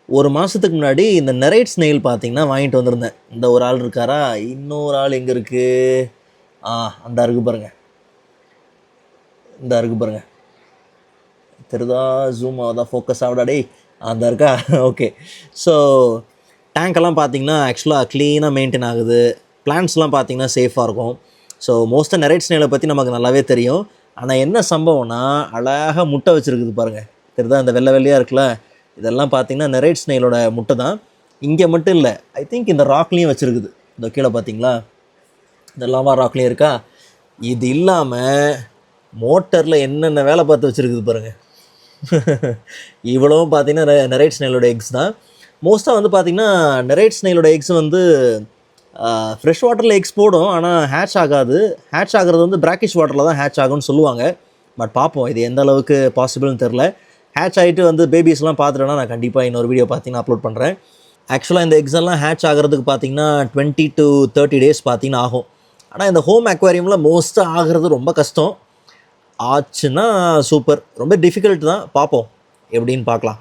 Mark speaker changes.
Speaker 1: ஒரு மாதத்துக்கு முன்னாடி இந்த நெரைட் ஸ்னெயில் பார்த்தீங்கன்னா வாங்கிட்டு வந்திருந்தேன். இந்த ஒரு ஆள் இருக்காரா, இன்னொரு ஆள் எங்கே இருக்குது, அந்த இருக்கு பாருங்க, இந்த இருக்கு பாருங்க, தெரிதா, ஜூம் ஆகுதா, ஃபோக்கஸ் ஆகுதா, டேய் அந்த இருக்கா. ஓகே. ஸோ டேங்க்கெல்லாம் பார்த்தீங்கன்னா ஆக்சுவலாக க்ளீனாக மெயின்டைன் ஆகுது. பிளான்ட்ஸ்லாம் பார்த்தீங்கன்னா சேஃபாக இருக்கும். ஸோ மோஸ்ட்டாக நெரைட் ஸ்னெயிலை பற்றி நமக்கு நல்லாவே தெரியும். ஆனால் என்ன சம்பவம்னா, அழகாக முட்டை வச்சுருக்குது பாருங்கள், தெரிதா, இந்த வெள்ளை வெள்ளையாக இருக்குல்ல, இதெல்லாம் பார்த்தீங்கன்னா நெரைட் ஸ்னெயிலோட முட்டை தான். இங்கே மட்டும் இல்லை, ஐ திங்க் இந்த ராக்லேயும் வச்சுருக்குது. இந்த கீழே பார்த்தீங்களா, இதெல்லாமா ராக்லேயும் இருக்கா. இது இல்லாமல் மோட்டரில் என்னென்ன வேலை பார்த்து வச்சுருக்குது பாருங்கள். இவ்வளவும் பார்த்தீங்கன்னா நெரைட் ஸ்னெயிலோட எக்ஸ் தான். மோஸ்ட்டாக வந்து பார்த்திங்கன்னா நெரைட் ஸ்னெயிலோட எக்ஸ் வந்து ஃப்ரெஷ் வாட்டரில் எக்ஸ் போடும், ஆனால் ஹேட்ச் ஆகாது. ஹேட்ச் ஆகிறது வந்து பிராக்கிஷ் வாட்டரில் தான் ஹேட்ச் ஆகும்னு சொல்லுவாங்க. பட் பார்ப்போம் இது எந்த அளவுக்கு பாசிபிள்னு தெரில. ஹேட்ச் ஆகிட்டு வந்து பேபிஸ்லாம் பார்த்துட்டேன்னா நான் கண்டிப்பாக இன்னொரு வீடியோ பார்த்தீங்கன்னா அப்லோட் பண்ணுறேன். ஆக்சுவலாக இந்த எக்ஸ் எல்லாம் ஹேட்ச் ஆகிறதுக்கு பார்த்தீங்கன்னா 20 to 30 days பார்த்தீங்கன்னா ஆகும். ஆனால் இந்த ஹோம் அக்வாரியமில் மோஸ்ட்டாக ஆகிறது ரொம்ப கஷ்டம். ஆச்சுன்னா சூப்பர், ரொம்ப டிஃபிகல்ட் தான். பார்ப்போம் எப்படின்னு பார்க்கலாம்.